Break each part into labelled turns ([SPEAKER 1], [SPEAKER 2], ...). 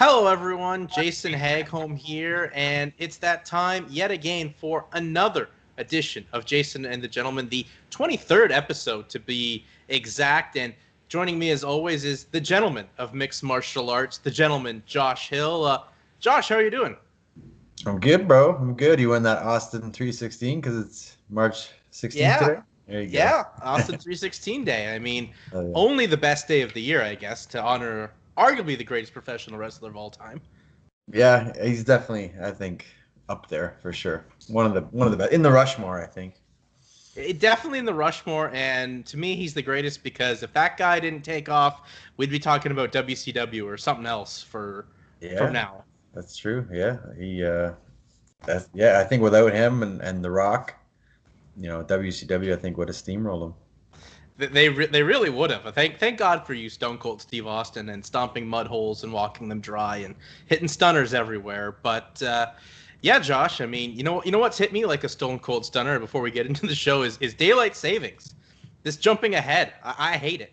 [SPEAKER 1] Hello, everyone. Jason Hagholm here, and it's that time yet again for another edition of Jason and the Gentleman, the 23rd episode to be exact. And joining me, as always, is the gentleman of mixed martial arts, the gentleman, Josh Hill. Josh, how are you doing?
[SPEAKER 2] I'm good, bro. I'm good. You won that Austin 316 because it's March 16th
[SPEAKER 1] Yeah,
[SPEAKER 2] today. There you go.
[SPEAKER 1] yeah, Austin 316 Day. I mean,
[SPEAKER 2] Oh, yeah.
[SPEAKER 1] only the best day of the year, I guess, to honor arguably the greatest professional wrestler of all time.
[SPEAKER 2] Yeah, he's definitely, I think, up there for sure. One of the best in the Rushmore, I think.
[SPEAKER 1] Definitely in the Rushmore, and to me, he's the greatest because if that guy didn't take off, we'd be talking about WCW or something else for
[SPEAKER 2] Yeah,
[SPEAKER 1] now.
[SPEAKER 2] that's true. Yeah, I think without him and The Rock, WCW, I think would have steamrolled him.
[SPEAKER 1] They really would have. Thank God for you, Stone Cold Steve Austin, and stomping mud holes and walking them dry and hitting stunners everywhere. But yeah, Josh, I mean, you know what's hit me like a Stone Cold Stunner before we get into the show is daylight savings. This jumping ahead, I hate it.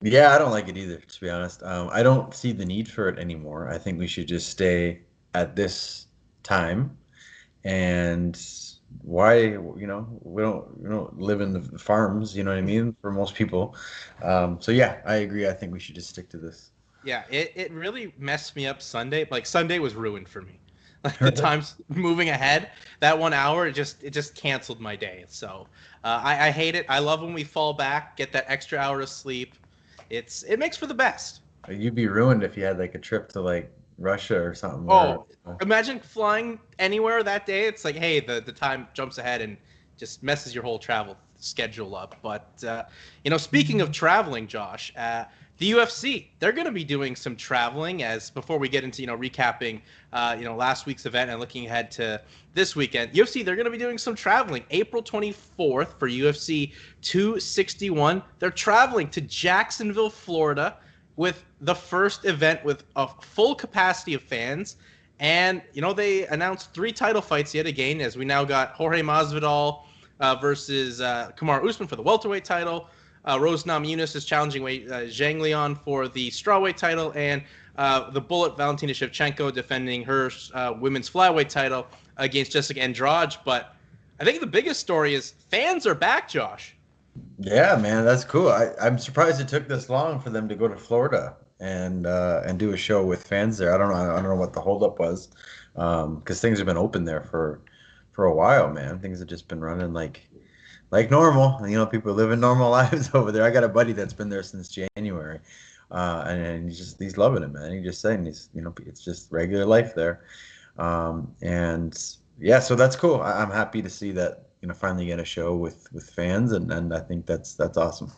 [SPEAKER 2] Yeah, I don't like it either, to be honest. I don't see the need for it anymore. I think we should just stay at this time. And why, we don't live in the farms, you know what I mean, for most people. So yeah, I agree. I think we should just stick to this.
[SPEAKER 1] Yeah, it really messed me up Sunday. Like Sunday was ruined for me. Like the times moving ahead, that 1 hour, it just canceled my day. So I hate it. I love when we fall back, get that extra hour of sleep. It makes for the best.
[SPEAKER 2] You'd be ruined if you had like a trip to like Russia or something where
[SPEAKER 1] Oh, imagine flying anywhere that day. It's like, hey, the time jumps ahead and just messes your whole travel schedule up. But speaking of traveling, Josh, the UFC they're going to be doing some traveling. As before we get into recapping, last week's event and looking ahead to this weekend, UFC they're going to be doing some traveling. April 24th for UFC 261, they're traveling to Jacksonville, Florida with the first event with a full capacity of fans. And, they announced 3 title fights yet again, as we now got Jorge Masvidal versus Kamaru Usman for the welterweight title. Rose Namajunas is challenging Zhang Liang for the strawweight title. And the Bullet Valentina Shevchenko defending her women's flyweight title against Jessica Andrade. But I think the biggest story is fans are back, Josh.
[SPEAKER 2] Yeah, man, that's cool. I'm surprised it took this long for them to go to Florida and do a show with fans there. I don't know what the holdup was, because things have been open there for a while, man. Things have just been running like normal. People living normal lives over there. I got a buddy that's been there since January, and he's loving it, man. He's just saying it's just regular life there, and yeah, so that's cool. I'm happy to see that finally get a show with fans, and I think that's awesome.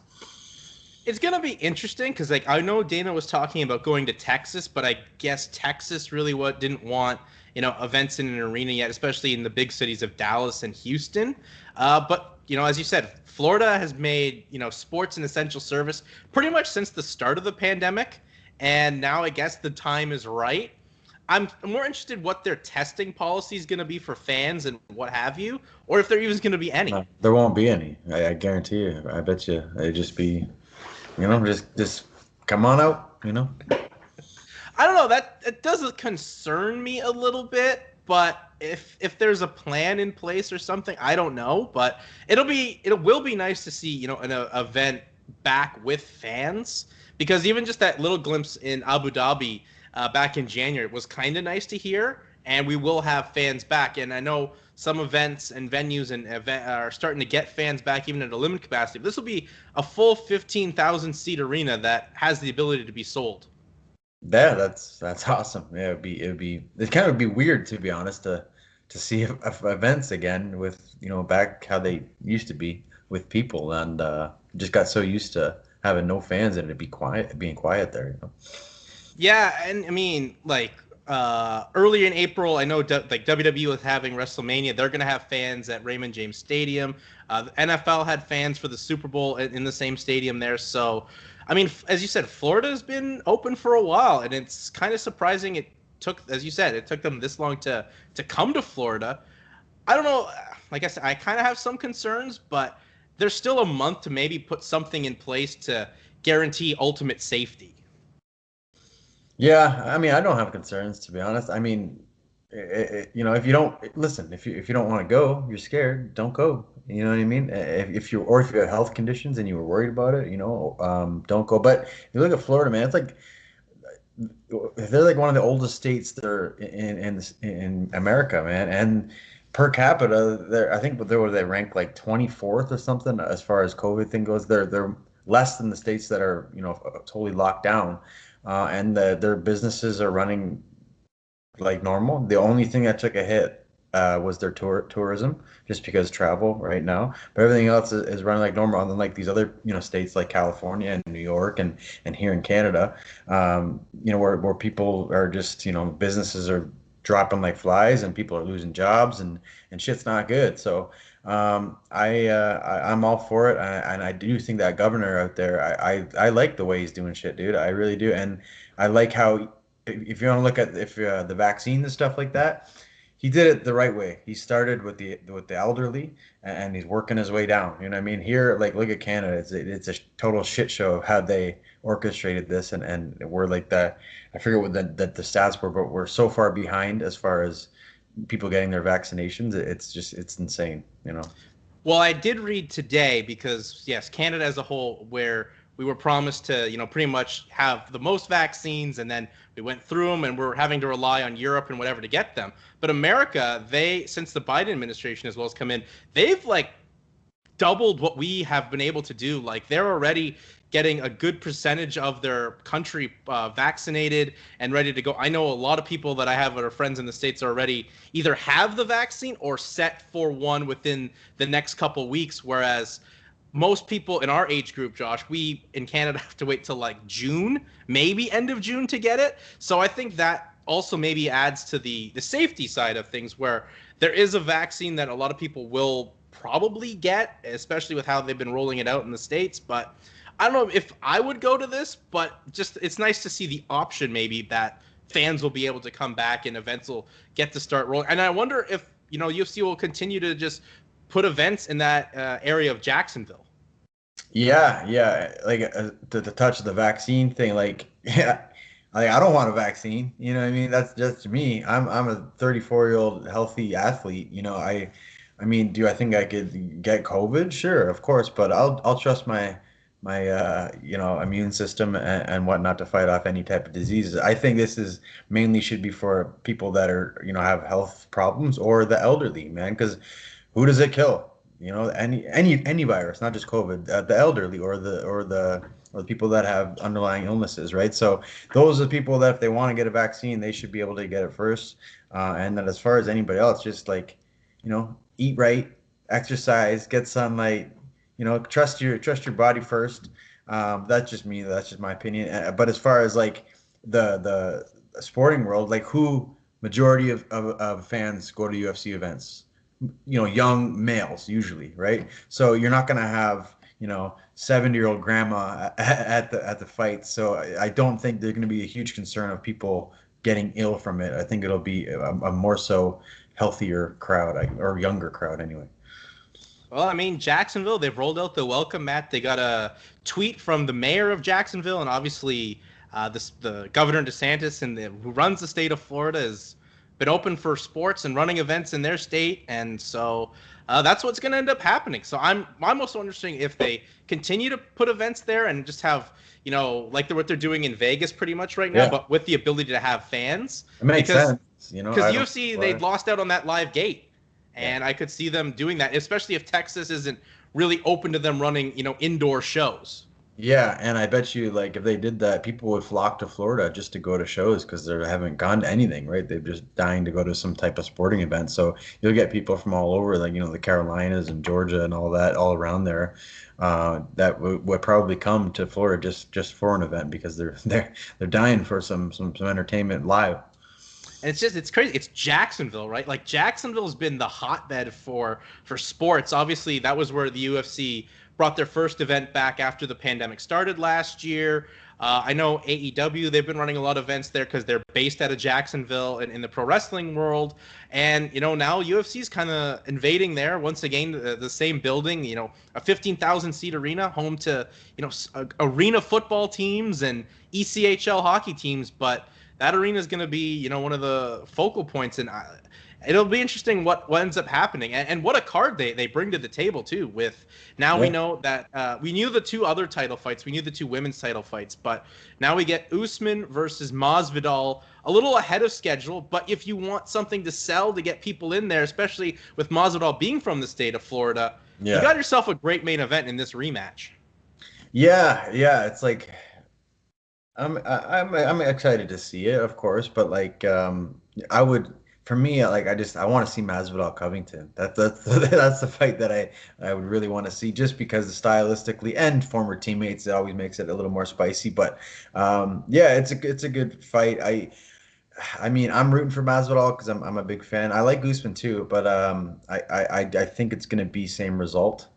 [SPEAKER 1] It's gonna be interesting because, like, I know Dana was talking about going to Texas, but I guess Texas really didn't want events in an arena yet, especially in the big cities of Dallas and Houston. But as you said, Florida has made sports an essential service pretty much since the start of the pandemic, and now I guess the time is right. I'm more interested what their testing policy is going to be for fans and what have you, or if there even going to be any.
[SPEAKER 2] There won't be any. I guarantee you. I bet you it'd just be, just come on out.
[SPEAKER 1] I don't know. That it does concern me a little bit, but if there's a plan in place or something, I don't know. But it will be nice to see an event back with fans, because even just that little glimpse in Abu Dhabi back in January was kind of nice to hear. And we will have fans back. And I know some events and venues are starting to get fans back even at a limited capacity. But this will be a full 15,000 seat arena that has the ability to be sold.
[SPEAKER 2] Yeah, that's awesome. Yeah, it kind of would be weird, to be honest, to see events again with back how they used to be with people, and just got so used to having no fans and being quiet there.
[SPEAKER 1] Yeah, and I mean, like earlier in April, I know like WWE was having WrestleMania. They're going to have fans at Raymond James Stadium. The NFL had fans for the Super Bowl in the same stadium there. So, I mean, as you said, Florida has been open for a while, and it's kind of surprising it took, as you said, it took them this long to come to Florida. I don't know. Like I said, I kind of have some concerns, but there's still a month to maybe put something in place to guarantee ultimate safety.
[SPEAKER 2] Yeah, I mean, I don't have concerns to be honest. I mean, if you don't listen, if you don't want to go, you're scared, don't go. You know what I mean? If you have health conditions and you were worried about it, don't go. But you look at Florida, man, it's like they're like one of the oldest states there in America, man. And per capita, I think they rank like 24th or something as far as COVID thing goes. They're less than the states that are totally locked down, and their businesses are running like normal. The only thing that took a hit was their tourism, just because travel right now. But everything else is running like normal, unlike these other states like California and New York and here in Canada, where people are just businesses are dropping like flies and people are losing jobs and shit's not good. So I'm all for it, and I do think that governor out there, I like the way he's doing shit, dude. I really do, and I like how if you want to look at if the vaccine and stuff like that, he did it the right way. He started with the elderly, and he's working his way down. You know what I mean? Here, like look at Canada. It's a total shit show of how they orchestrated this, and we're like that. I forget what the stats were, but we're so far behind as far as people getting their vaccinations. It's insane.
[SPEAKER 1] Well, I did read today because, yes, Canada as a whole, where we were promised to, pretty much have the most vaccines, and then we went through them and we're having to rely on Europe and whatever to get them. But America, since the Biden administration as well has come in, they've like doubled what we have been able to do. Like they're already getting a good percentage of their country vaccinated and ready to go. I know a lot of people that I have that are friends in the States already either have the vaccine or set for one within the next couple weeks. Whereas most people in our age group, Josh, we in Canada have to wait till like June, maybe end of June to get it. So I think that also maybe adds to the safety side of things, where there is a vaccine that a lot of people will probably get, especially with how they've been rolling it out in the States. But I don't know if I would go to this, but just it's nice to see the option maybe that fans will be able to come back and events will get to start rolling. And I wonder if, UFC will continue to just put events in that area of Jacksonville.
[SPEAKER 2] Yeah, yeah. Like to touch the vaccine thing, like yeah, like I don't want a vaccine. You know what I mean? That's just me. I'm a 34-year-old healthy athlete. I mean, do I think I could get COVID? Sure, of course, but I'll trust my immune system and whatnot to fight off any type of diseases. I think this is mainly should be for people that are have health problems or the elderly, man, because who does it kill? Any virus, not just COVID, the elderly or the people that have underlying illnesses, right? So those are the people that if they want to get a vaccine, they should be able to get it first. And then as far as anybody else, just like, eat right, exercise, get sunlight, trust your body first. That's just me. That's just my opinion. But as far as like the sporting world, like who majority of fans go to UFC events? Young males usually, right? So you're not going to have 70-year-old grandma at the fight. So I don't think there's going to be a huge concern of people getting ill from it. I think it'll be a more so healthier crowd, or younger crowd anyway.
[SPEAKER 1] Well, I mean, Jacksonville, they've rolled out the welcome mat. They got a tweet from the mayor of Jacksonville, and obviously the governor DeSantis, who runs the state of Florida, has been open for sports and running events in their state, and so that's what's going to end up happening. So I'm also interested if they continue to put events there and just have like what they're doing in Vegas pretty much right now,
[SPEAKER 2] Yeah,
[SPEAKER 1] but with the ability to have fans.
[SPEAKER 2] it makes sense.
[SPEAKER 1] Because
[SPEAKER 2] I
[SPEAKER 1] UFC,
[SPEAKER 2] don't.
[SPEAKER 1] they lost out on that live gate.
[SPEAKER 2] Yeah.
[SPEAKER 1] And I could see them doing that, especially if Texas isn't really open to them running, indoor shows.
[SPEAKER 2] Yeah, and I bet you like if they did that, people would flock to Florida just to go to shows because they haven't gone to anything, right? They're just dying to go to some type of sporting event. So you'll get people from all over, like the Carolinas and Georgia and all that, all around there, that would probably come to Florida just for an event because they're dying for some entertainment live.
[SPEAKER 1] And it's crazy. It's Jacksonville, right? Like Jacksonville's been the hotbed for sports. Obviously, that was where the UFC brought their first event back after the pandemic started last year. I know AEW, they've been running a lot of events there because they're based out of Jacksonville and in the pro wrestling world. And, now UFC is kind of invading there once again, the same building, a 15,000 seat arena, home to, arena football teams and ECHL hockey teams. But that arena is going to be, one of the focal points. And it'll be interesting what ends up happening, and what a card they bring to the table too. With now we know that we knew the two other title fights, we knew the two women's title fights, but now we get Usman versus Masvidal, a little ahead of schedule. But if you want something to sell to get people in there, especially with Masvidal being from the state of Florida, you got yourself a great main event in this rematch.
[SPEAKER 2] Yeah, it's like I'm excited to see it, of course, but like I would. For me, like I want to see Masvidal Covington. That's the fight that I would really want to see, just because stylistically and former teammates, it always makes it a little more spicy. But it's a good fight. I mean, I'm rooting for Masvidal because I'm a big fan. I like Usman too, but I think it's going to be same result,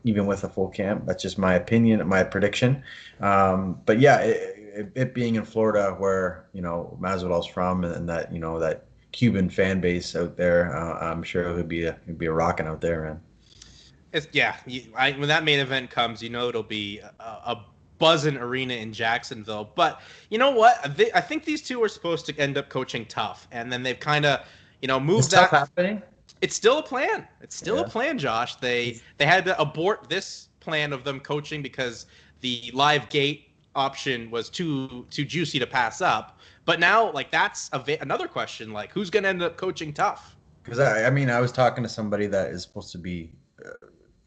[SPEAKER 2] even with a full camp. That's just my opinion, my prediction. But yeah, it being in Florida, where Masvidal's from, and that that Cuban fan base out there, I'm sure it would be a rocking out there, man.
[SPEAKER 1] When that main event comes, it'll be a buzzing arena in Jacksonville. But you know what? I think these two are supposed to end up coaching tough, and then they've kind of moved
[SPEAKER 2] Is that happening.
[SPEAKER 1] It's still a plan. It's still a plan, Josh. They had to abort this plan of them coaching because the live gate option was too juicy to pass up. But now, like, that's another question. Like, who's going to end up coaching tough?
[SPEAKER 2] Because I was talking to somebody that is supposed to be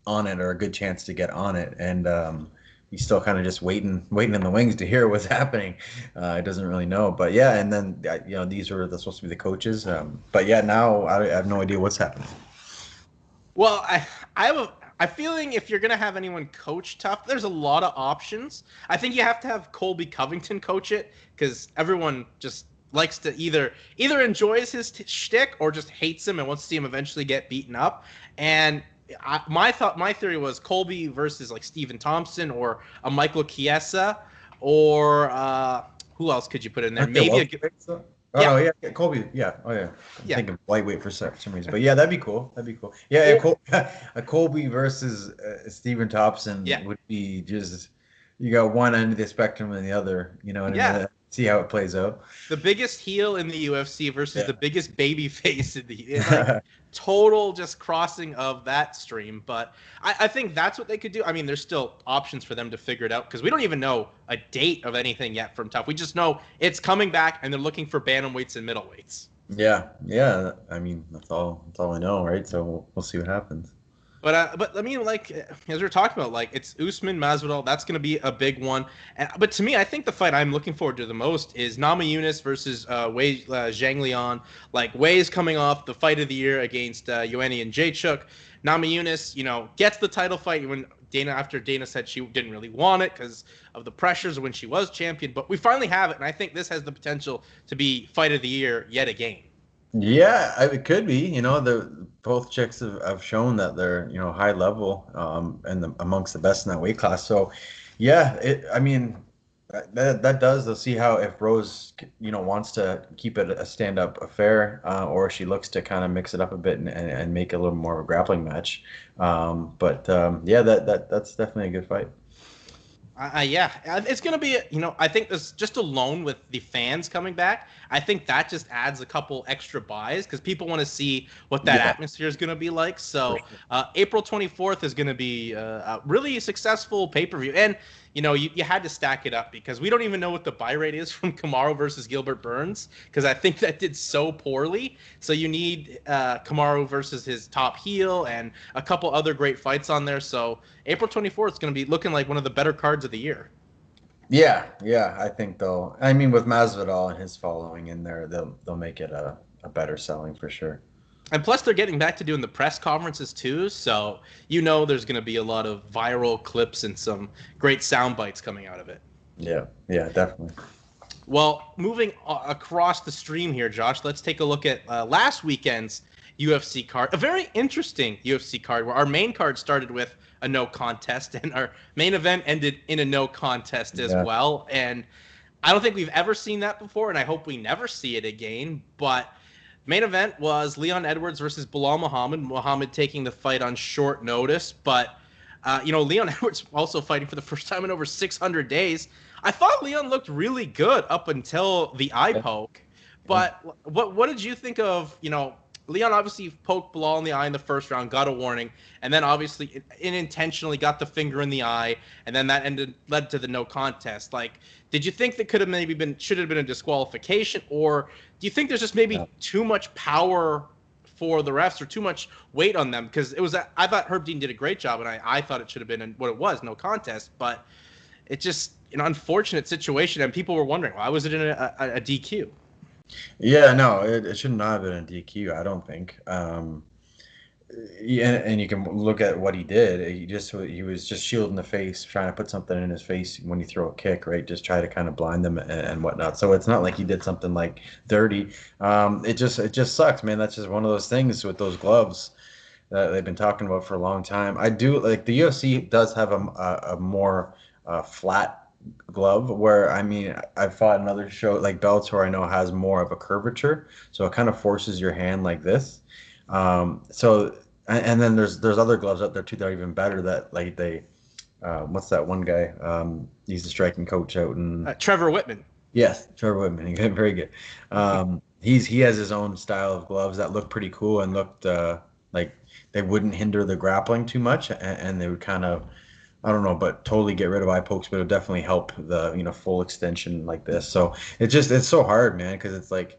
[SPEAKER 2] on it, or a good chance to get on it, and he's still kind of just waiting in the wings to hear what's happening. He doesn't really know, but yeah. And then these are supposed to be the coaches. But yeah, now I have no idea what's happening.
[SPEAKER 1] Well, I have a feeling if you're going to have anyone coach tough, there's a lot of options. I think you have to have Colby Covington coach it, because everyone just likes to either enjoys his shtick or just hates him and wants to see him eventually get beaten up. And my theory was Colby versus like Stephen Thompson or a Michael Chiesa, or who else could you put in there? Maybe
[SPEAKER 2] Colby. Yeah. Oh yeah. I'm thinking lightweight for some reason, but yeah, that'd be cool. Yeah, a Colby versus Stephen Thompson would be just, you got one end of the spectrum and the other. See how it plays out.
[SPEAKER 1] The biggest heel in the UFC versus the biggest baby face in the total just crossing of that stream. But I think that's what they could do. I mean, there's still options for them to figure it out, because we don't even know a date of anything yet from Tough. We just know it's coming back, and they're looking for bantamweights and middleweights.
[SPEAKER 2] Yeah. I mean, that's all I know, right? So we'll see what happens.
[SPEAKER 1] But I mean, like, as we're talking about, like, it's Usman Masvidal. That's going to be a big one. But to me, I think the fight I'm looking forward to the most is Yanez versus Wei Zhangliang. Like, Wei is coming off the fight of the year against Joanna and Jacek. Yanez, gets the title fight after Dana said she didn't really want it because of the pressures when she was champion. But we finally have it, and I think this has the potential to be fight of the year yet again.
[SPEAKER 2] Yeah, it could be. Both chicks have shown that they're high level, and amongst the best in that weight class. So, yeah, I mean, that does. They'll see how, if Rose wants to keep it a stand up affair, or she looks to kind of mix it up a bit and make it a little more of a grappling match. But that's definitely a good fight.
[SPEAKER 1] It's going to be, I think this just alone with the fans coming back, I think that just adds a couple extra buys, because people want to see what that atmosphere is going to be like. So April 24th is going to be a really successful pay-per-view. And, you had to stack it up, because we don't even know what the buy rate is from Kamaru versus Gilbert Burns, because I think that did so poorly. So you need Kamaru versus his top heel and a couple other great fights on there. So April 24th is going to be looking like one of the better cards of the year.
[SPEAKER 2] Yeah, I think they'll. I mean, with Masvidal and his following in there, they'll make it a better selling for sure.
[SPEAKER 1] And plus, they're getting back to doing the press conferences too, so there's going to be a lot of viral clips and some great sound bites coming out of it.
[SPEAKER 2] Yeah, definitely.
[SPEAKER 1] Well, moving across the stream here, Josh, let's take a look at last weekend's UFC card, a very interesting UFC card where our main card started with a no contest and our main event ended in a no contest as well. And I don't think we've ever seen that before, and I hope we never see it again. But main event was Leon Edwards versus Bilal Muhammad. Muhammad taking the fight on short notice, but Leon Edwards also fighting for the first time in over 600 days. I thought Leon looked really good up until the eye poke. But what did you think of, Leon obviously poked Bilal in the eye in the first round, got a warning, and then obviously unintentionally got the finger in the eye, and then that led to the no contest. Like, did you think that should have been a disqualification, or do you think there's just maybe too much power for the refs or too much weight on them? Because I thought Herb Dean did a great job, and I thought it should have been what it was, no contest, but it's just an unfortunate situation, and people were wondering, why was it in a DQ?
[SPEAKER 2] Yeah, no, it should not have been a DQ, I don't think. And you can look at what he did. He was just shielding the face, trying to put something in his face when you throw a kick, right? Just try to kind of blind them and whatnot. So it's not like he did something like dirty. It just sucks, man. That's just one of those things with those gloves that they've been talking about for a long time. I do like the UFC does have a more flat glove, where I've fought another show like Bellator, I know has more of a curvature, so it kind of forces your hand like this. And then there's other gloves out there too that are even better, that like they what's that one guy, he's the striking coach out in
[SPEAKER 1] Trevor Whitman.
[SPEAKER 2] Yes, Trevor Whitman. He's very good. He has his own style of gloves that look pretty cool and looked like they wouldn't hinder the grappling too much, and they would kind of, I don't know, but totally get rid of eye pokes, but it would definitely help the full extension like this. So it's so hard, man, because it's like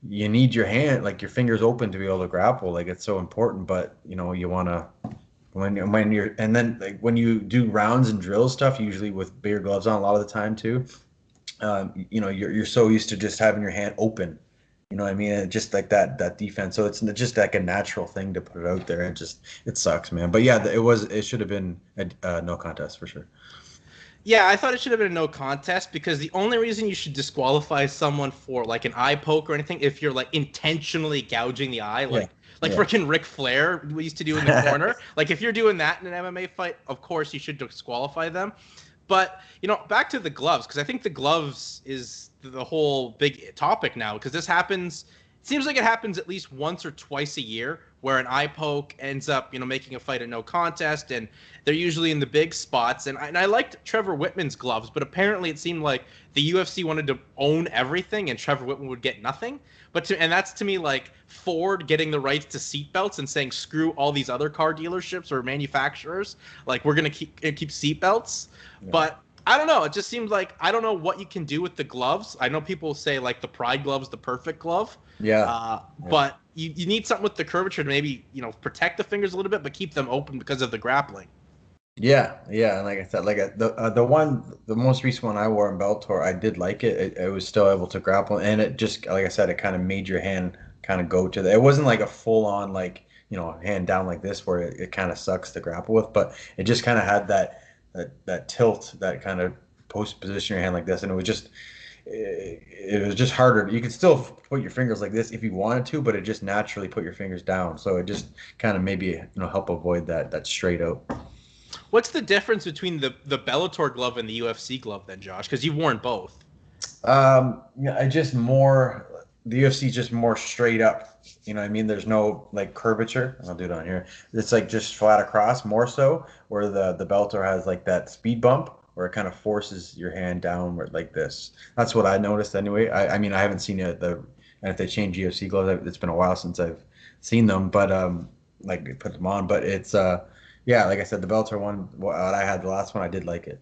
[SPEAKER 2] you need your hand, like your fingers open to be able to grapple. Like it's so important, but you want to when you're, and then like when you do rounds and drill stuff, usually with bigger gloves on a lot of the time too, you're so used to just having your hand open. You know what I mean? And just like that defense. So it's just like a natural thing to put it out there. It sucks, man. But yeah, it should have been a no contest for sure.
[SPEAKER 1] Yeah, I thought it should have been a no contest, because the only reason you should disqualify someone for like an eye poke or anything, if you're like intentionally gouging the eye, freaking Ric Flair we used to do in the corner. Like if you're doing that in an MMA fight, of course you should disqualify them. But, back to the gloves, because I think the gloves is the whole big topic now, because this happens, it seems like it happens at least once or twice a year, where an eye poke ends up, making a fight a no contest, and they're usually in the big spots. And I liked Trevor Whitman's gloves, but apparently it seemed like the UFC wanted to own everything, and Trevor Whitman would get nothing. And that's to me like Ford getting the rights to seatbelts and saying, screw all these other car dealerships or manufacturers, like we're going to keep seatbelts. Yeah. But I don't know. It just seems like I don't know what you can do with the gloves. I know people say like the Pride glove's the perfect glove.
[SPEAKER 2] Yeah.
[SPEAKER 1] But you need something with the curvature to maybe, protect the fingers a little bit, but keep them open because of the grappling.
[SPEAKER 2] Yeah. And like I said, like the most recent one I wore in Bellator, I did like it. It was still able to grapple, and it just, like I said, it kind of made your hand kind of go to it wasn't like a full on like hand down like this where it kind of sucks to grapple with, but it just kind of had that tilt, that kind of position your hand like this, and it was just harder. You could still put your fingers like this if you wanted to, but it just naturally put your fingers down, so it just kind of maybe help avoid that straight out.
[SPEAKER 1] What's the difference between the Bellator glove and the UFC glove then, Josh? Because you've worn both. The UFC is just more straight up. You know what I mean? There's no like curvature. I'll do it on here. It's like just flat across more so, where the Bellator has like that speed bump where it kind of forces your hand downward like this. That's what I noticed anyway. I mean, I haven't seen it. And if they change UFC gloves, it's been a while since I've seen them, but like put them on. But it's yeah, like I said, the Bellator one, what I had the last one, I did like it.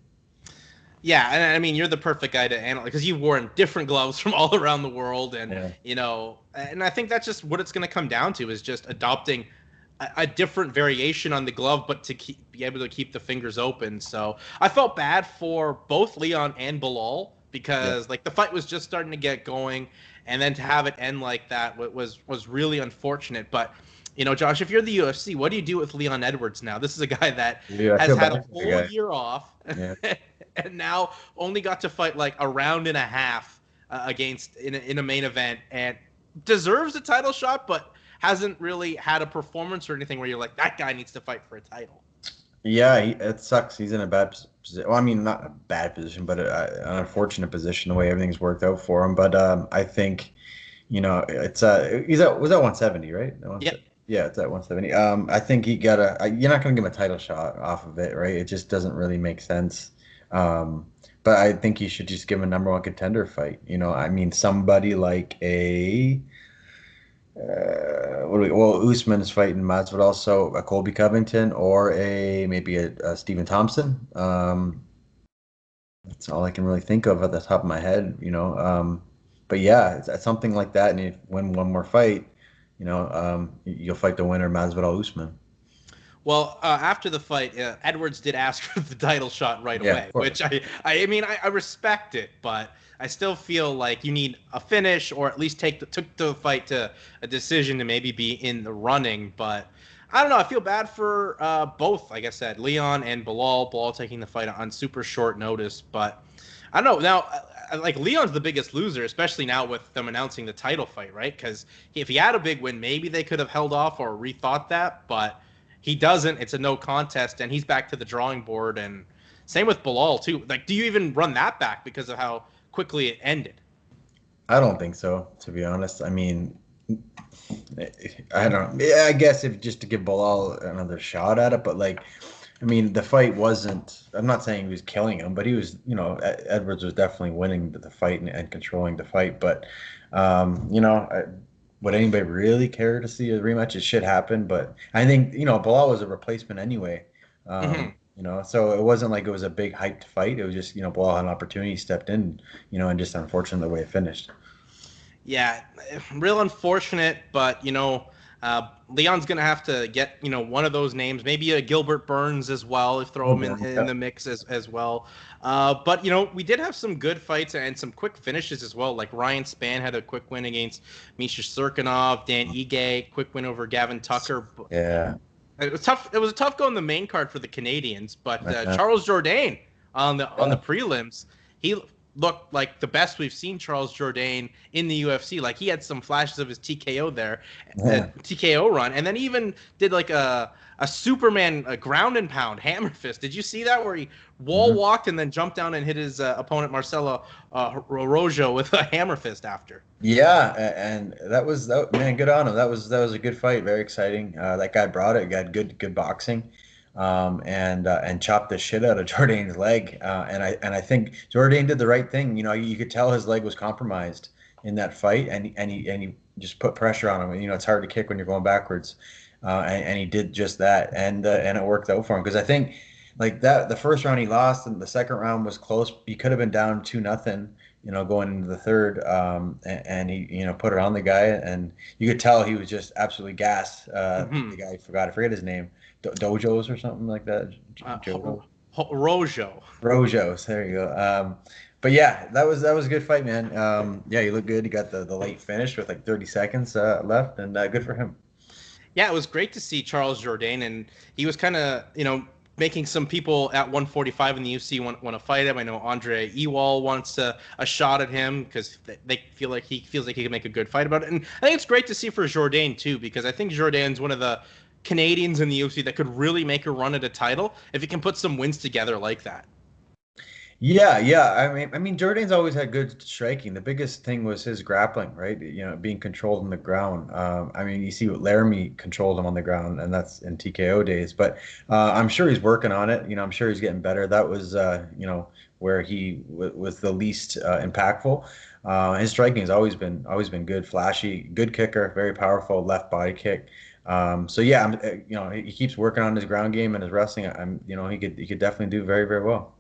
[SPEAKER 1] Yeah, and I mean, you're the perfect guy to analyze, because you've worn different gloves from all around the world, and and I think that's just what it's going to come down to, is just adopting a different variation on the glove, but to be able to keep the fingers open. So I felt bad for both Leon and Bilal, because like the fight was just starting to get going, and then to have it end like that was really unfortunate. But Josh, if you're the UFC, what do you do with Leon Edwards now? This is a guy that has had a whole year off, and now only got to fight like a round and a half against in a main event, and deserves a title shot. But hasn't really had a performance or anything where you're like, that guy needs to fight for a title.
[SPEAKER 2] Yeah, it sucks. He's in a bad position. Well, I mean, not a bad position, but an unfortunate position the way everything's worked out for him. But I think, it's he's at was at 170, right?
[SPEAKER 1] Yeah.
[SPEAKER 2] Yeah, it's at 170. I think you're not gonna give him a title shot off of it, right? It just doesn't really make sense. But I think you should just give him a number one contender fight. I mean, somebody like Usman is fighting Masvidal, so a Colby Covington or maybe a Stephen Thompson. That's all I can really think of at the top of my head. But yeah, it's something like that, and if you win one more fight, you'll fight the winner, Masvidal Usman.
[SPEAKER 1] Well, after the fight, Edwards did ask for the title shot right
[SPEAKER 2] Yeah,
[SPEAKER 1] away, which I mean, I respect it, but I still feel like you need a finish or at least took the fight to a decision to maybe be in the running. But I don't know. I feel bad for both, like I said, Leon and Bilal. Bilal taking the fight on super short notice, but I don't know. Now, like Leon's the biggest loser, especially now with them announcing the title fight, right? Because if he had a big win, maybe they could have held off or rethought that, but he doesn't. It's a no contest, and he's back to the drawing board. And same with Bilal too. Like, do you even run that back because of how quickly it ended?
[SPEAKER 2] I don't think so, to be honest. I mean, I don't. Yeah, I guess if just to give Bilal another shot at it, but like, I mean, the fight wasn't. I'm not saying he was killing him, but he was. Edwards was definitely winning the fight and controlling the fight. But, would anybody really care to see a rematch? It should happen, but I think Bilal was a replacement anyway. So it wasn't like it was a big hyped fight. It was just Bilal had an opportunity, stepped in, and just unfortunate the way it finished.
[SPEAKER 1] Yeah, real unfortunate, but Leon's gonna have to get one of those names, maybe a Gilbert Burns as well, if throw him in the mix as well. But we did have some good fights and some quick finishes as well. Like Ryan Spann had a quick win against Misha Serkinov, Dan Ige, quick win over Gavin Tucker.
[SPEAKER 2] Yeah,
[SPEAKER 1] it was tough. It was a tough go in the main card for the Canadians, but Charles Jourdain on the prelims, he looked like the best we've seen Charles Jourdain in the UFC. Like he had some flashes of his TKO there, TKO run, and then even did like a Superman ground and pound hammer fist. Did you see that where he wall walked and then jumped down and hit his opponent Marcelo Rojo with a hammer fist after?
[SPEAKER 2] Yeah, and man, good on him. That was a good fight, very exciting. That guy brought it. Got good boxing. And chopped the shit out of Jourdain's leg. And I think Jourdain did the right thing. You could tell his leg was compromised in that fight, and he just put pressure on him. It's hard to kick when you're going backwards, and he did just that, and it worked out for him because I think like that the first round he lost, and the second round was close. He could have been down 2-0. Going into the third, and he, put it on the guy, and you could tell he was just absolutely gassed. The guy, I forget his name. Dojos or something like that. Rojos. There you go. But yeah, that was a good fight, man. Yeah, he looked good. He got the late finish with like 30 seconds left, and good for him.
[SPEAKER 1] Yeah, it was great to see Charles Jourdain, and he was kind of making some people at 145 in the UFC want to fight him. I know Andre Ewell wants a shot at him because they feel like he feels like he can make a good fight about it. And I think it's great to see for Jourdain too, because I think Jourdain's one of the Canadians in the UFC that could really make a run at a title if he can put some wins together like that.
[SPEAKER 2] Yeah. I mean, Jourdain's always had good striking. The biggest thing was his grappling, right? Being controlled on the ground. I mean, you see what Laramie controlled him on the ground, and that's in TKO days. But I'm sure he's working on it. I'm sure he's getting better. That was, where he was the least impactful. His striking has always been good, flashy, good kicker, very powerful left body kick. So yeah, he keeps working on his ground game and his wrestling. He could definitely do very, very well.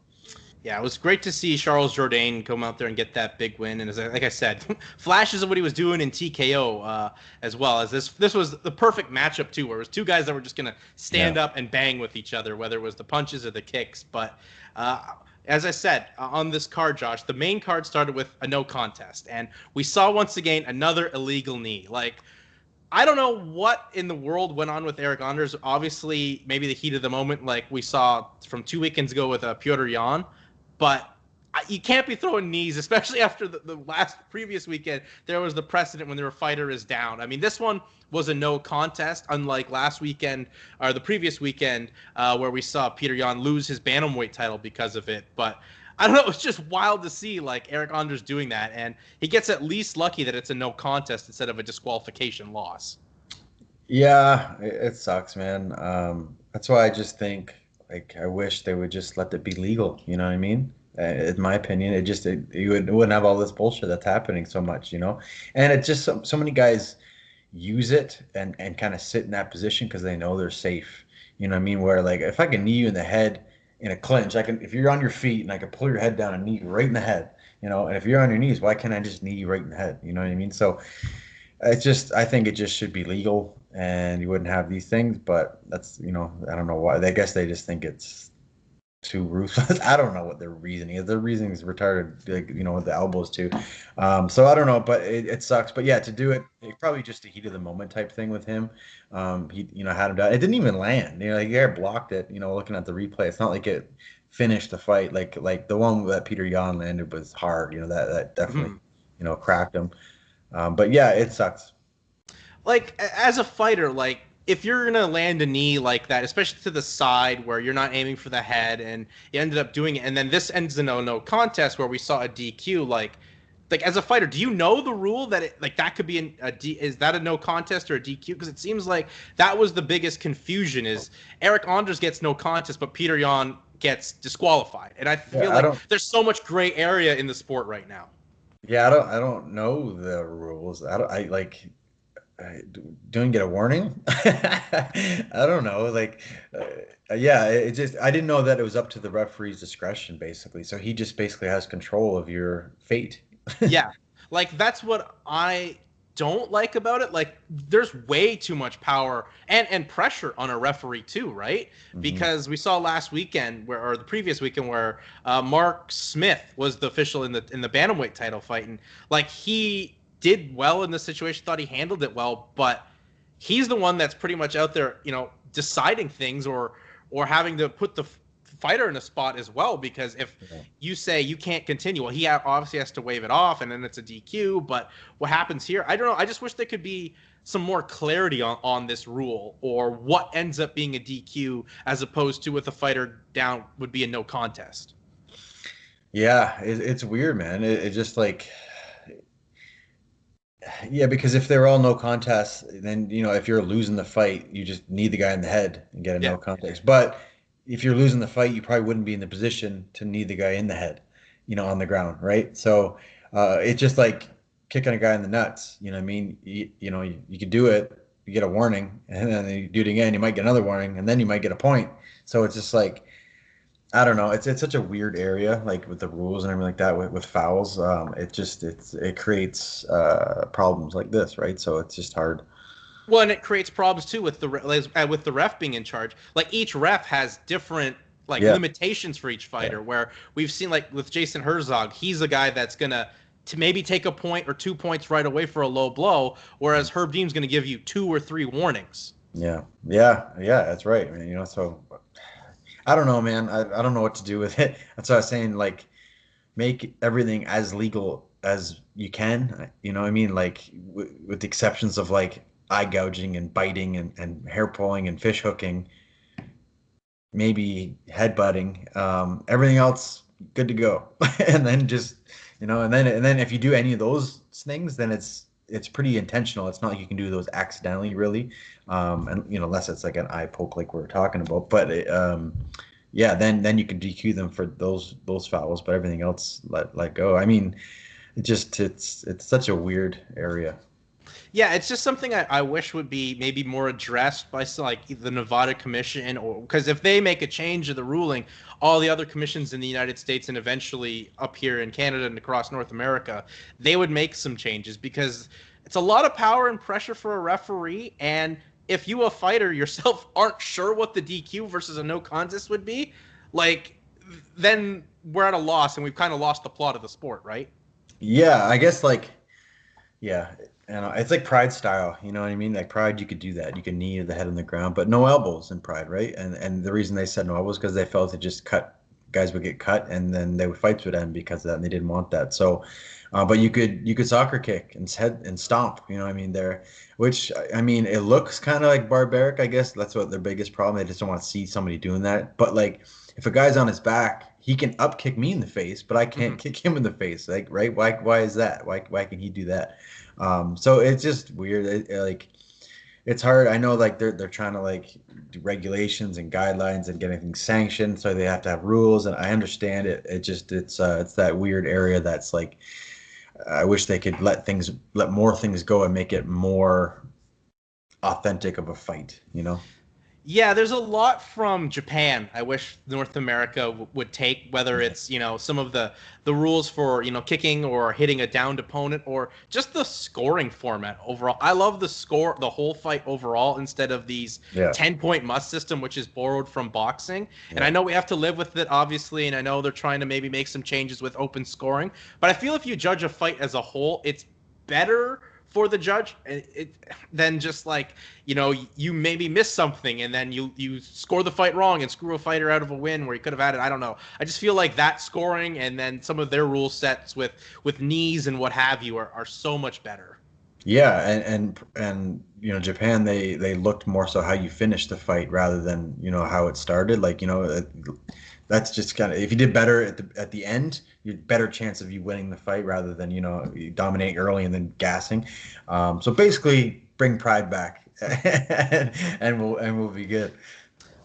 [SPEAKER 1] Yeah, it was great to see Charles Jourdain come out there and get that big win. And like I said, flashes of what he was doing in TKO as well. As this was the perfect matchup too, where it was two guys that were just gonna stand up and bang with each other, whether it was the punches or the kicks. But as I said on this card, Josh, the main card started with a no contest, and we saw once again another illegal knee. Like, I don't know what in the world went on with Eric Anders. Obviously, maybe the heat of the moment, like we saw from 2 weekends ago with Petr Yan. But you can't be throwing knees, especially after the previous weekend. There was the precedent when their fighter is down. I mean, this one was a no contest, unlike last weekend or the previous weekend where we saw Peter Yan lose his bantamweight title because of it. But I don't know. It's just wild to see like Eric Anders doing that, and he gets at least lucky that it's a no contest instead of a disqualification loss.
[SPEAKER 2] Yeah, it sucks, man. That's why I just think like I wish they would just let it be legal. You know what I mean? In my opinion, it wouldn't have all this bullshit that's happening so much, you know. And it's just so many guys use it and kind of sit in that position because they know they're safe. You know what I mean? Where like if I can knee you in the head in a clinch, I can if you're on your feet and I can pull your head down and knee you right in the head, you know. And if you're on your knees, why can't I just knee you right in the head? You know what I mean? So it's just I think it just should be legal and you wouldn't have these things. But that's I don't know why. I guess they just think it's too ruthless. I don't know what their reasoning is. Their reasoning is retarded, like, with the elbows too. So I don't know, but it sucks. But yeah, to do it probably just a heat of the moment type thing with him. He had him down. It didn't even land. He blocked it. Looking at the replay, it's not like it finished the fight. Like the one that Peter Yan landed was hard. That definitely cracked him. But yeah, it sucks.
[SPEAKER 1] Like as a fighter, like if you're gonna land a knee like that, especially to the side where you're not aiming for the head, and you ended up doing it, and then this ends in a no contest where we saw a DQ, like as a fighter, do you know the rule that that could be is that a no contest or a DQ? Because it seems like that was the biggest confusion. Is Eric Anders gets no contest, but Peter Yan gets disqualified, and I feel like there's so much gray area in the sport right now.
[SPEAKER 2] Yeah, I don't know the rules. Don't get a warning. I don't know. Yeah, it just I didn't know that it was up to the referee's discretion basically. So he just basically has control of your fate.
[SPEAKER 1] Yeah, like that's what I don't like about it. Like there's way too much power and pressure on a referee too, right? Mm-hmm. Because we saw last weekend or the previous weekend where Mark Smith was the official in the bantamweight title fight, and like he did well in this situation, thought he handled it well, but he's the one that's pretty much out there, deciding things or having to put the fighter in a spot as well, because if you say you can't continue, well, he obviously has to wave it off, and then it's a DQ. But what happens here, I don't know. I just wish there could be some more clarity on this rule, or what ends up being a DQ as opposed to with a fighter down would be a no contest.
[SPEAKER 2] Yeah, it's weird, man. It just like... Yeah, because if they're all no contests, then if you're losing the fight, you just need the guy in the head and get a no contest. But if you're losing the fight, you probably wouldn't be in the position to need the guy in the head, on the ground, right? So it's just like kicking a guy in the nuts. You know what I mean? You could do it, you get a warning, and then you do it again, you might get another warning, and then you might get a point. So it's just like, I don't know. It's such a weird area, like with the rules and everything like that with fouls. It creates problems like this, right? So it's just hard.
[SPEAKER 1] Well, and it creates problems too with the ref being in charge. Like each ref has different limitations for each fighter. Where we've seen like with Jason Herzog, he's a guy that's gonna to maybe take a point or 2 points right away for a low blow, whereas Herb Dean's gonna give you 2 or 3 warnings.
[SPEAKER 2] Yeah, that's right. I mean, so. I don't know, man. I don't know what to do with it. That's what I was saying. Like, make everything as legal as you can. You know what I mean? Like, with the exceptions of like eye gouging and biting and hair pulling and fish hooking, maybe headbutting. Everything else, good to go. And then just and then if you do any of those things, then it's pretty intentional. It's not like you can do those accidentally, really, and unless it's like an eye poke, like we were talking about. But then you can DQ them for those fouls, but everything else let go. I mean, it's such a weird area.
[SPEAKER 1] Yeah, it's just something I wish would be maybe more addressed by like the Nevada Commission, or because if they make a change of the ruling, all the other commissions in the United States and eventually up here in Canada and across North America, they would make some changes, because it's a lot of power and pressure for a referee. And if you, a fighter yourself, aren't sure what the DQ versus a no contest would be, like, then we're at a loss and we've kind of lost the plot of the sport, right?
[SPEAKER 2] Yeah, I guess it's like Pride style, you know what I mean? Like Pride, you could do that. You can knee the head on the ground, but no elbows in Pride, right? And the reason they said no elbows because they felt it just cut guys would get cut, and then their fights would end because of that, and they didn't want that. So, but you could soccer kick and head and stomp. You know, what I mean, there, which I mean, it looks kind of like barbaric. I guess that's what their biggest problem. They just don't want to see somebody doing that. But like, if a guy's on his back, he can up kick me in the face, but I can't kick him in the face. Like, right? Why is that? Why can he do that? So it's just weird. Like, it's hard. I know, like they're trying to like do regulations and guidelines and get anything sanctioned, so they have to have rules. And I understand it. It's that weird area that's like, I wish they could let more things go and make it more authentic of a fight. You know?
[SPEAKER 1] Yeah, there's a lot from Japan. I wish North America would take, whether it's, some of the rules for, kicking or hitting a downed opponent, or just the scoring format overall. I love the whole fight overall, instead of these 10-point must system, which is borrowed from boxing. Yeah. And I know we have to live with it, obviously, and I know they're trying to maybe make some changes with open scoring. But I feel if you judge a fight as a whole, it's better for the judge than just like, you maybe miss something and then you score the fight wrong and screw a fighter out of a win where he could have had it. I don't know. I just feel like that scoring and then some of their rule sets with knees and what have you are so much better.
[SPEAKER 2] Yeah, and Japan, they looked more so how you finished the fight rather than how it started. Like, that's just kind of, if you did better at the end, you had better chance of you winning the fight rather than you dominating early and then gassing. So basically, bring pride back, and we'll be good.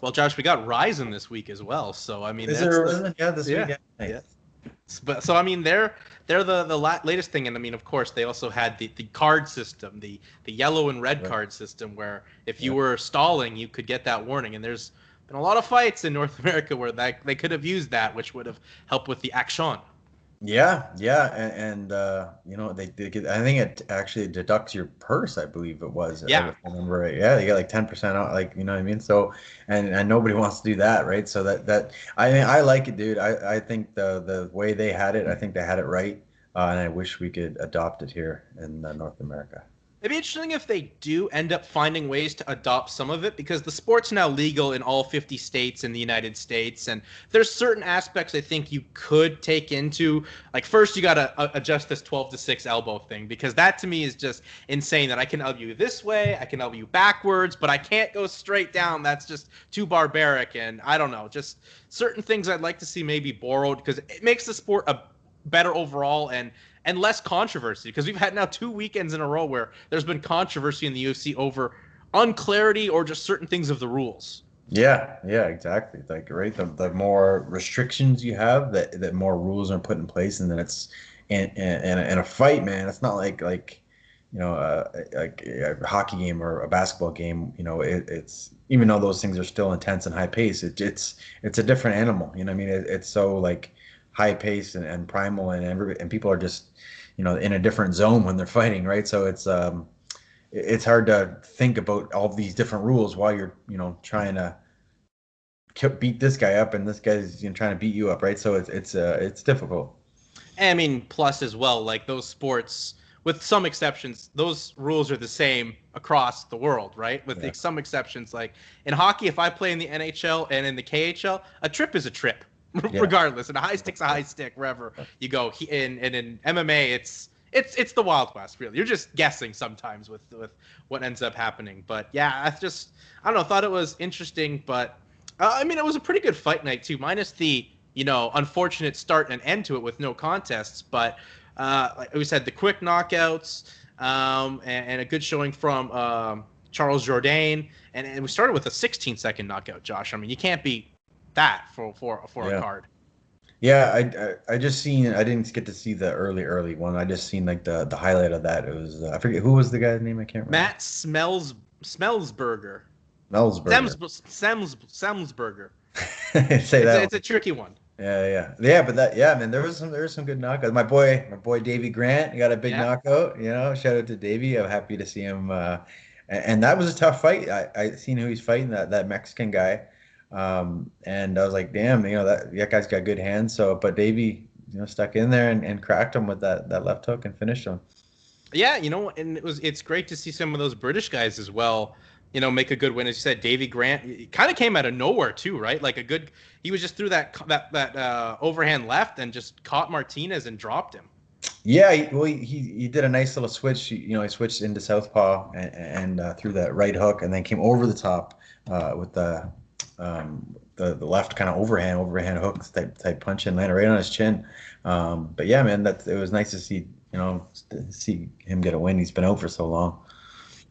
[SPEAKER 1] Well, Josh, we got Ryzen this week as well. So I mean,
[SPEAKER 2] is there a Ryzen? Yeah, this week.
[SPEAKER 1] Nice. Yeah. But so I mean, they're the latest thing, and I mean, of course, they also had the card system, the yellow and red card system, where if you were stalling, you could get that warning. And there's been a lot of fights in North America where they could have used that, which would have helped with the action.
[SPEAKER 2] Yeah, and they get, I think it actually deducts your purse, I believe it was.
[SPEAKER 1] Yeah,
[SPEAKER 2] if I remember right. Yeah, they get like 10% out, like, you know what I mean. So, and nobody wants to do that, right? So that I mean, I like it, dude. I think the way they had it, I think they had it right, and I wish we could adopt it here in North America.
[SPEAKER 1] It'd be interesting if they do end up finding ways to adopt some of it, because the sport's now legal in all 50 states in the United States, and there's certain aspects I think you could take into, like, first you got to adjust this 12-6 elbow thing, because that to me is just insane, that I can elbow you this way, I can elbow you backwards, but I can't go straight down. That's just too barbaric, and I don't know, just certain things I'd like to see maybe borrowed, because it makes the sport a better overall and less controversy, because we've had now 2 weekends in a row where there's been controversy in the UFC over unclarity or just certain things of the rules.
[SPEAKER 2] Yeah, exactly. Like, right, the more restrictions you have, that more rules are put in place, and then it's in a fight, man. It's not like like a hockey game or a basketball game. It's, even though those things are still intense and high pace, it's a different animal. You know what I mean? It's so like high pace and primal, and people are just in a different zone when they're fighting, right? So it's hard to think about all these different rules while you're trying to beat this guy up and this guy's trying to beat you up, right? So it's difficult.
[SPEAKER 1] I mean, plus as well, like, those sports, with some exceptions, those rules are the same across the world, right? With some exceptions, like in hockey, if I play in the NHL and in the KHL, a trip is a trip. Regardless, and a high stick's a high stick wherever you go. In MMA, it's the Wild West, really. You're just guessing sometimes with what ends up happening. But yeah, I don't know. Thought it was interesting, but I mean, it was a pretty good fight night too, minus the unfortunate start and end to it with no contests. But like we said, the quick knockouts and a good showing from Charles Jourdain, and we started with a 16-second knockout. Josh, I mean, you can't beat that for a card.
[SPEAKER 2] Yeah, I just seen, I didn't get to see the early one. I just seen like the highlight of that. It was I forget who was the guy's name. I can't remember.
[SPEAKER 1] Matt Smellsberger. Semsberger.
[SPEAKER 2] Say that.
[SPEAKER 1] It's a tricky one.
[SPEAKER 2] Yeah. But man, there was some good knockouts. My boy Davey Grant got a big knockout. Shout out to Davey. I'm happy to see him. And that was a tough fight. I seen who he's fighting, that Mexican guy. And I was like, damn, that guy's got good hands. So, but Davey, stuck in there and cracked him with that left hook and finished him.
[SPEAKER 1] Yeah, and it's great to see some of those British guys as well make a good win. As you said, Davy Grant kind of came out of nowhere too, right? Like he was just through that overhand left and just caught Martinez and dropped him.
[SPEAKER 2] Yeah, he did a nice little switch. He switched into southpaw and threw that right hook, and then came over the top with the left kind of overhand hook type punch, and landed right on his chin. But yeah, man, it was nice to see him get a win. He's been out for so long.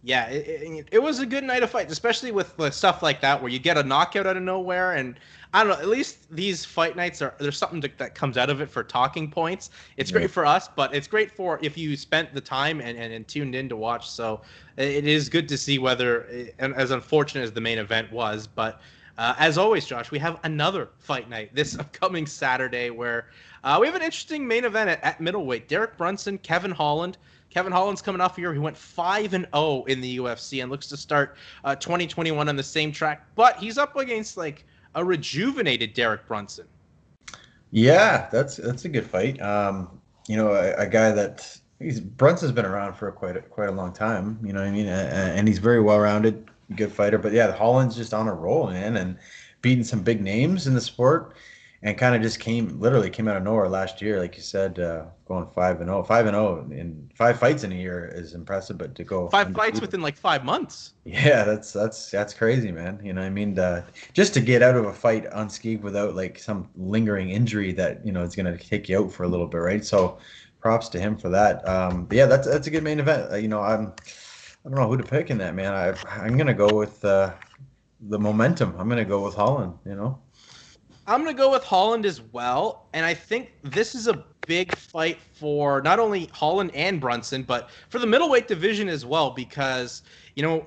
[SPEAKER 1] Yeah, it was a good night of fights, especially with stuff like that where you get a knockout out of nowhere. And I don't know, at least these fight nights there's something that comes out of it for talking points. It's great for us, but it's great for if you spent the time and tuned in to watch. So it is good to see whether, and as unfortunate as the main event was, but as always, Josh, we have another fight night this upcoming Saturday where we have an interesting main event at middleweight. Derek Brunson, Kevin Holland. Kevin Holland's coming off a year. He went 5-0 in the UFC and looks to start 2021 on the same track. But he's up against like a rejuvenated Derek Brunson.
[SPEAKER 2] Yeah, that's a good fight. A guy that Brunson's been around for quite a long time. You know what I mean? And he's very well-rounded, good fighter. But yeah, Holland's just on a roll, man, and beating some big names in the sport. And kind of just came out of nowhere last year, like you said, going 5-0, 5-0 in 5 fights in a year is impressive. But to go
[SPEAKER 1] 5 fights within like 5 months,
[SPEAKER 2] yeah, that's crazy, man. You know what I mean? Just to get out of a fight unscathed without like some lingering injury that is going to take you out for a little bit, right? So, props to him for that. But yeah, that's a good main event. I don't know who to pick in that, man. I'm gonna go with the momentum. I'm gonna go with Holland.
[SPEAKER 1] I'm going to go with Holland as well, and I think this is a big fight for not only Holland and Brunson, but for the middleweight division as well, because,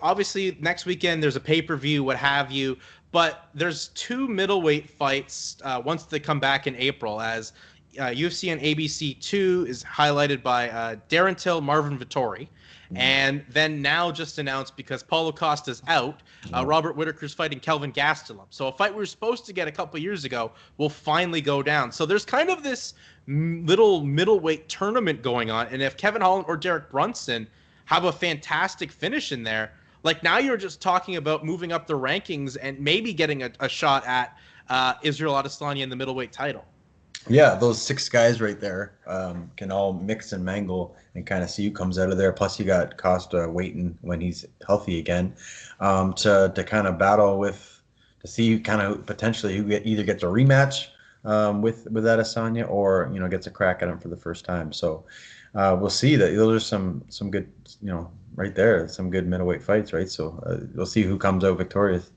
[SPEAKER 1] obviously next weekend there's a pay-per-view, what have you, but there's 2 middleweight fights once they come back in April, as UFC on ABC 2 is highlighted by Darren Till, Marvin Vittori. And then now just announced, because Paulo Costa's out, Robert Whittaker's fighting Kelvin Gastelum. So a fight we were supposed to get a couple years ago will finally go down. So there's kind of this little middleweight tournament going on. And if Kevin Holland or Derek Brunson have a fantastic finish in there, like now you're just talking about moving up the rankings and maybe getting a shot at Israel Adesanya in the middleweight title.
[SPEAKER 2] Yeah, those 6 guys right there can all mix and mangle and kind of see who comes out of there. Plus, you got Costa waiting when he's healthy again to kind of battle to see kind of potentially who either gets a rematch with Adesanya or gets a crack at him for the first time. So we'll see. That those are some good right there, some good middleweight fights, right? So we'll see who comes out victorious.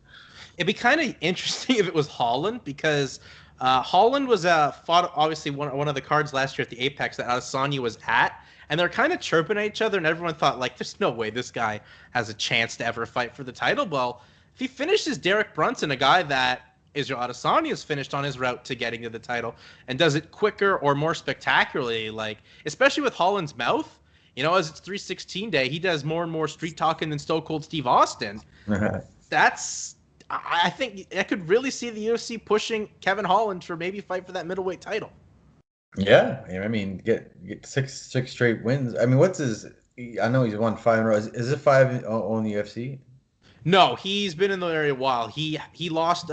[SPEAKER 1] It'd be kind of interesting if it was Holland, because Holland was fought obviously one of the cards last year at the Apex that Adesanya was at, and they're kind of chirping at each other, and everyone thought like, there's no way this guy has a chance to ever fight for the title. Well, if he finishes Derek Brunson, a guy that Israel Adesanya has finished on his route to getting to the title, and does it quicker or more spectacularly, like especially with Holland's mouth, as it's 316 day, he does more and more street talking than Stone Cold Steve Austin. I think I could really see the UFC pushing Kevin Holland for maybe fight for that middleweight title.
[SPEAKER 2] Yeah, I mean, get 6 straight wins. I mean, what's his? I know he's won 5 in a row. Is it 5 on the UFC?
[SPEAKER 1] No, he's been in the area a while. He lost.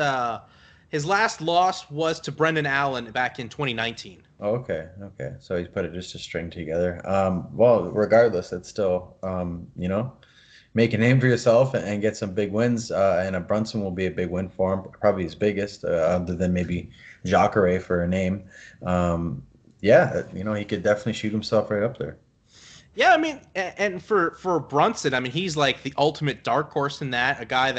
[SPEAKER 1] His last loss was to Brendan Allen back in 2019.
[SPEAKER 2] Oh, okay. So he's put it just to string together. Well, regardless, it's still make a name for yourself and get some big wins. And a Brunson will be a big win for him, probably his biggest, other than maybe Jacare for a name. He could definitely shoot himself right up there.
[SPEAKER 1] Yeah, I mean, and for Brunson, I mean, he's like the ultimate dark horse in that. A guy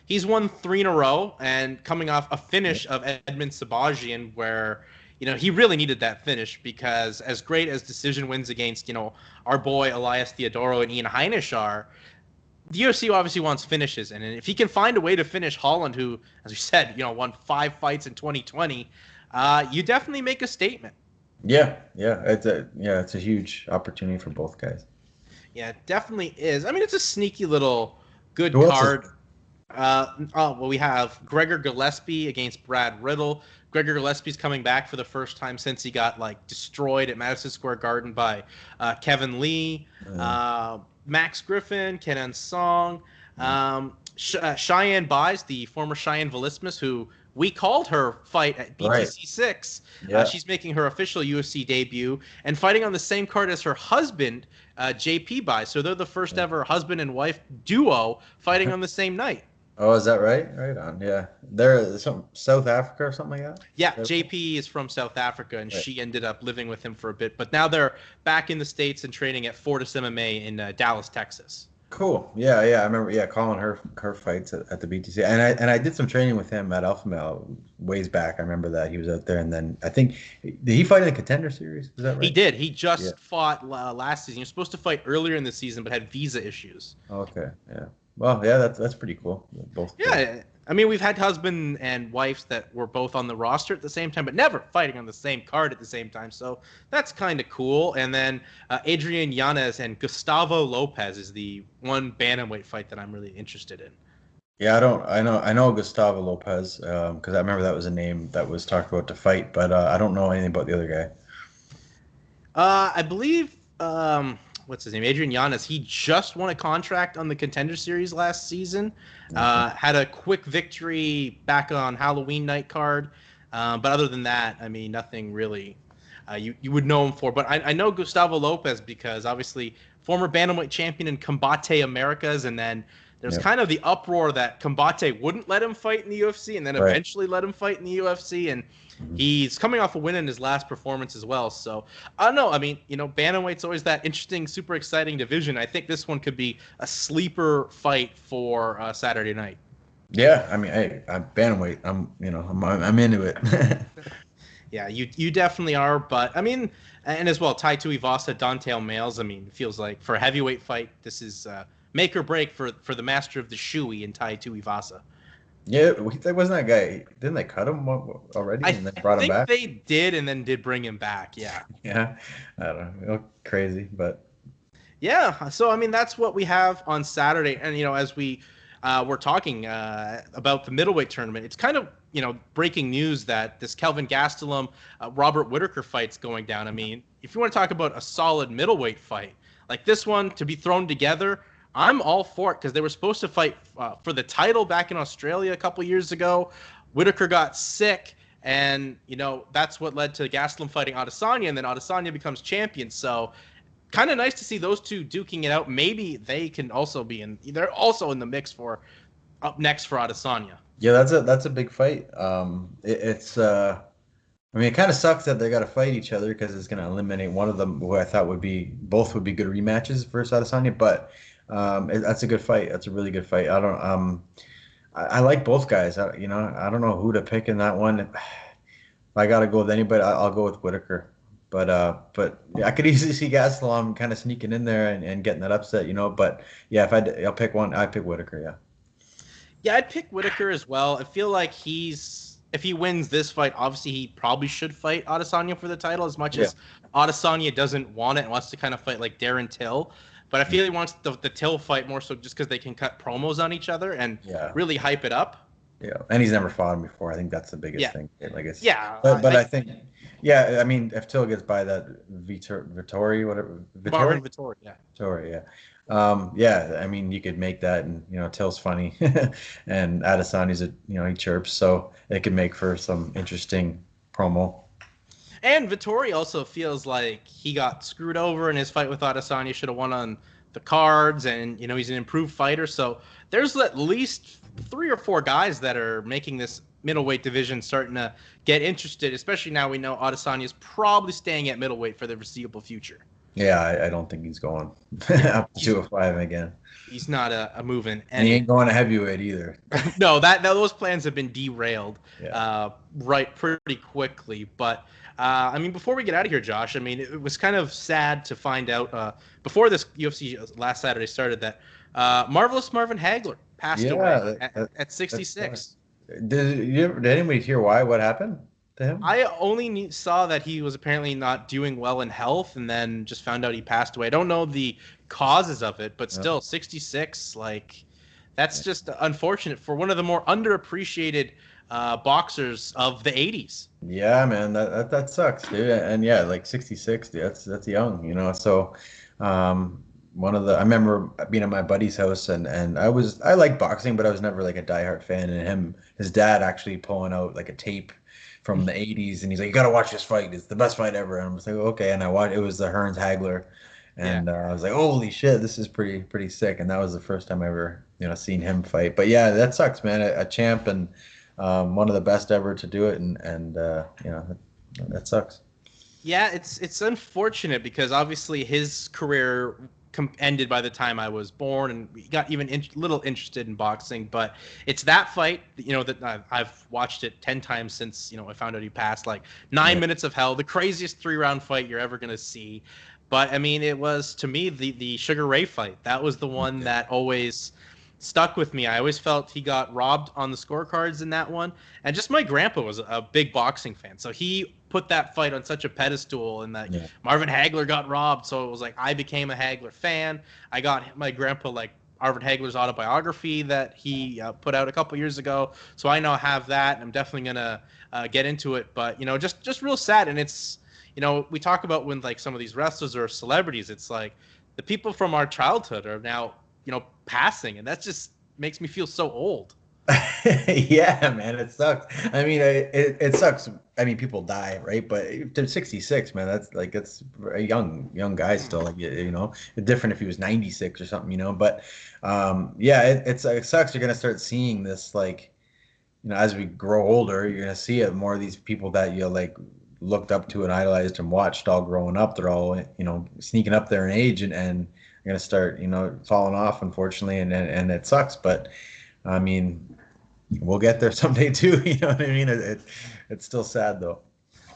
[SPEAKER 1] he's won 3 in a row, and coming off a finish of Edmund Sabajian, where he really needed that finish, because as great as decision wins against our boy Elias Theodoro and Ian Heinisch are, the UFC obviously wants finishes, and if he can find a way to finish Holland, who, as we said, won 5 fights in 2020, you definitely make a statement.
[SPEAKER 2] Yeah, it's a huge opportunity for both guys.
[SPEAKER 1] Yeah, it definitely is. I mean, it's a sneaky little good card. We have Gregor Gillespie against Brad Riddle. Gregor Gillespie's coming back for the first time since he got destroyed at Madison Square Garden by Kevin Lee. Max Griffin, Kenan Song. Cheyenne Buys, the former Cheyenne Velismus, who we called her fight at BTC 6.
[SPEAKER 2] Yeah.
[SPEAKER 1] She's making her official UFC debut and fighting on the same card as her husband, JP Buys. So they're the first ever husband and wife duo fighting on the same night.
[SPEAKER 2] Oh, is that right? Right on. Yeah. They're some South Africa or something like that?
[SPEAKER 1] Yeah, JP is from South Africa, and she ended up living with him for a bit. But now they're back in the States and training at Fortis MMA in Dallas, Texas.
[SPEAKER 2] Cool. Yeah, I remember calling her fights at the BTC. And I did some training with him at Alpha Male ways back. I remember that he was out there, and then I think did he fight in the Contender Series? Is that right?
[SPEAKER 1] He did. He just fought last season. He was supposed to fight earlier in the season but had visa issues.
[SPEAKER 2] Okay. Yeah. Well, yeah, that's pretty cool. Both.
[SPEAKER 1] Yeah, I mean, we've had husband and wives that were both on the roster at the same time, but never fighting on the same card at the same time. So that's kind of cool. And then Adrian Yanez and Gustavo Lopez is the one bantamweight fight that I'm really interested in.
[SPEAKER 2] Yeah, I know Gustavo Lopez because I remember that was a name that was talked about to fight, but I don't know anything about the other guy.
[SPEAKER 1] I believe. What's his name? Adrian Yanez. He just won a contract on the Contender Series last season. Had a quick victory back on Halloween night card. But other than that, I mean, nothing really you would know him for. But I know Gustavo Lopez because obviously former bantamweight champion in Combate Americas. And then there's kind of the uproar that Combate wouldn't let him fight in the UFC and then eventually let him fight in the UFC. And he's coming off a win in his last performance as well. So, I don't know. I mean, bantamweight's always that interesting, super exciting division. I think this one could be a sleeper fight for Saturday night.
[SPEAKER 2] Yeah, I mean, hey, I'm bantamweight. I'm into it.
[SPEAKER 1] Yeah, you definitely are. But, I mean, and as well, Tai Tuivasa, Dante Males, I mean, it feels like for a heavyweight fight, this is make or break for the master of the shoey in Tai Tuivasa.
[SPEAKER 2] Yeah, wasn't that guy? Didn't they cut him already and then brought him back?
[SPEAKER 1] I think they did, and then did bring him back. Yeah.
[SPEAKER 2] Yeah, I don't know. Crazy, but
[SPEAKER 1] yeah. So I mean, that's what we have on Saturday, and as we were talking about the middleweight tournament, it's kind of breaking news that this Kelvin Gastelum Robert Whittaker fight's going down. I mean, if you want to talk about a solid middleweight fight like this one to be thrown together, I'm all for it because they were supposed to fight for the title back in Australia a couple years ago. Whittaker got sick, and that's what led to Gastelum fighting Adesanya, and then Adesanya becomes champion. So, kind of nice to see those two duking it out. Maybe they can also they're also in the mix for up next for Adesanya.
[SPEAKER 2] Yeah, that's a big fight. It's I mean, it kind of sucks that they got to fight each other because it's going to eliminate one of them, who I thought both would be good rematches versus Adesanya, but. That's a good fight. That's a really good fight. I like both guys. I don't know who to pick in that one. If I got to go with anybody, I'll go with Whittaker. But I could easily see Gastelum kind of sneaking in there and getting that upset, But yeah, I'll pick one, I'd pick Whittaker. Yeah.
[SPEAKER 1] Yeah, I'd pick Whittaker as well. I feel like if he wins this fight, obviously he probably should fight Adesanya for the title as much as Adesanya doesn't want it and wants to kind of fight like Darren Till. But I feel he wants the Till fight more so just because they can cut promos on each other and really hype it up.
[SPEAKER 2] Yeah, and he's never fought him before. I think that's the biggest thing.
[SPEAKER 1] But
[SPEAKER 2] I think, I mean, if Till gets by that Vittori, whatever,
[SPEAKER 1] Marvin Vittori,
[SPEAKER 2] Vittori, I mean, you could make that, and Till's funny, and Adesanya's he chirps, so it could make for some interesting promo.
[SPEAKER 1] And Vittori also feels like he got screwed over in his fight with Adesanya. Should have won on the cards, and he's an improved fighter. So there's at least 3 or 4 guys that are making this middleweight division starting to get interested. Especially now we know Adesanya is probably staying at middleweight for the foreseeable future.
[SPEAKER 2] Yeah, I don't think he's going up to 205 again.
[SPEAKER 1] He's not a moving,
[SPEAKER 2] and he ain't going to heavyweight either.
[SPEAKER 1] No, those plans have been derailed pretty quickly, but. I mean, before we get out of here, Josh, I mean, it was kind of sad to find out before this UFC last Saturday started that Marvellous Marvin Hagler passed away at 66.
[SPEAKER 2] Did anybody hear why? What happened to him?
[SPEAKER 1] I only saw that he was apparently not doing well in health and then just found out he passed away. I don't know the causes of it, but still, 66, that's just unfortunate for one of the more underappreciated boxers of the 80s.
[SPEAKER 2] Yeah, man, that sucks, dude. And 66, dude, that's young, So I remember being at my buddy's house, and I like boxing, but I was never like a diehard fan. And his dad actually pulling out like a tape from the 80s, and he's like, "You gotta watch this fight. It's the best fight ever." And I was like, "Okay." And I watched. It was the Hearns Hagler,
[SPEAKER 1] Yeah.
[SPEAKER 2] and I was like, "Holy shit, this is pretty sick." And that was the first time I ever seen him fight. But yeah, that sucks, man. A champ and one of the best ever to do it, and that sucks.
[SPEAKER 1] Yeah, it's unfortunate because obviously his career ended by the time I was born, and he got even little interested in boxing. But it's that fight, that I've watched it 10 times since I found out he passed. Like 9 minutes of hell, the craziest 3-round fight you're ever gonna see. But I mean, it was to me the Sugar Ray fight. That was the one that always stuck with me. I always felt he got robbed on the scorecards in that one. And just my grandpa was a big boxing fan. So he put that fight on such a pedestal, and that Marvin Hagler got robbed. So it was like I became a Hagler fan. I got my grandpa like Marvin Hagler's autobiography that he put out a couple years ago. So I now have that, and I'm definitely going to get into it. But, just real sad. And it's, we talk about when like some of these wrestlers or celebrities, it's like the people from our childhood are now passing, and that just makes me feel so old.
[SPEAKER 2] Yeah, man, it sucks. I mean, it sucks. I mean, people die, right? But they're 66, man. That's like it's a young guy still. Like different if he was 96 or something. But yeah, it sucks. You're gonna start seeing this like as we grow older. You're gonna see it more of these people that you like looked up to and idolized and watched all growing up. They're all sneaking up there in age and you're gonna start falling off, unfortunately, and it sucks. But I mean, we'll get there someday too. You know what I mean? It's still sad though.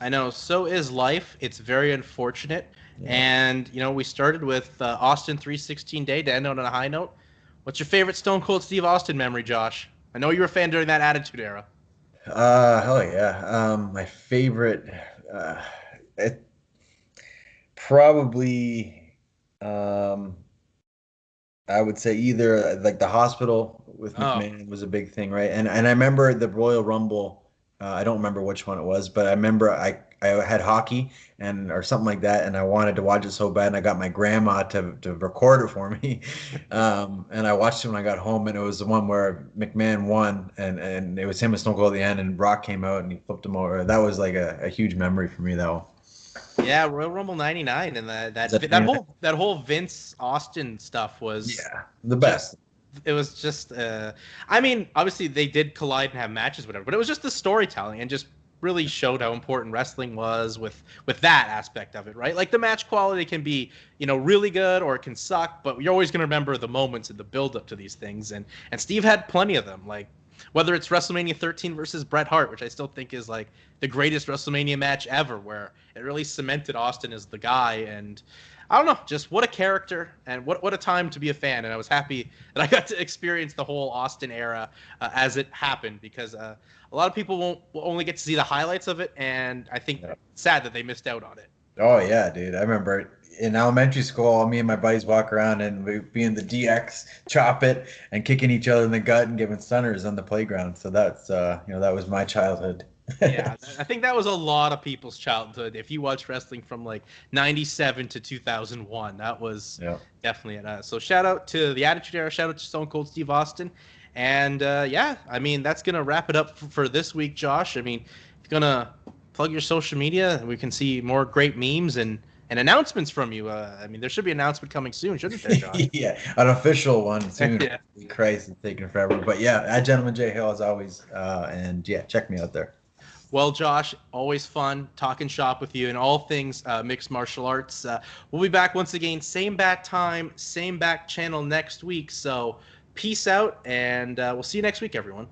[SPEAKER 1] I know. So is life. It's very unfortunate.
[SPEAKER 2] Yeah.
[SPEAKER 1] And we started with Austin 316 Day to end on a high note. What's your favorite Stone Cold Steve Austin memory, Josh? I know you were a fan during that Attitude Era.
[SPEAKER 2] Hell yeah. My favorite, it probably, I would say either like the hospital with McMahon was a big thing, right? And I remember the Royal Rumble. I don't remember which one it was, but I remember I had hockey or something like that, and I wanted to watch it so bad, and I got my grandma to record it for me, and I watched it when I got home, and it was the one where McMahon won, and it was him and Stone Cold at the end, and Brock came out and he flipped him over. That was like a huge memory for me, though.
[SPEAKER 1] Yeah, Royal Rumble '99, and that whole Vince Austin stuff was
[SPEAKER 2] the best.
[SPEAKER 1] It was just, I mean, obviously they did collide and have matches, whatever, but it was just the storytelling and just really showed how important wrestling was with that aspect of it, right? Like the match quality can be, really good or it can suck, but you're always going to remember the moments and the build up to these things. And Steve had plenty of them, like whether it's WrestleMania 13 versus Bret Hart, which I still think is like the greatest WrestleMania match ever, where it really cemented Austin as the guy. And I don't know, just what a character and what a time to be a fan. And I was happy that I got to experience the whole Austin era as it happened, because a lot of people will only get to see the highlights of it. And I think it's sad that they missed out on it.
[SPEAKER 2] Oh, yeah, dude. I remember in elementary school, me and my buddies walk around and we'd be in the DX, chop it, and kicking each other in the gut and giving stunners on the playground. So that's, that was my childhood.
[SPEAKER 1] Yeah, I think that was a lot of people's childhood. If you watch wrestling from like 97 to 2001, that was definitely it. So shout out to the Attitude Era, shout out to Stone Cold Steve Austin. And I mean, that's going to wrap it up for this week, Josh. I mean, if you're going to plug your social media, we can see more great memes and announcements from you. I mean, there should be an announcement coming soon, shouldn't there, Josh?
[SPEAKER 2] Yeah, an official one soon.
[SPEAKER 1] Yeah.
[SPEAKER 2] Christ, it's taking forever. But yeah, at Gentleman J Hill as always. And yeah, check me out there.
[SPEAKER 1] Well, Josh, always fun talking shop with you and all things mixed martial arts. We'll be back once again, same bat time, same back channel next week. So peace out, and we'll see you next week, everyone.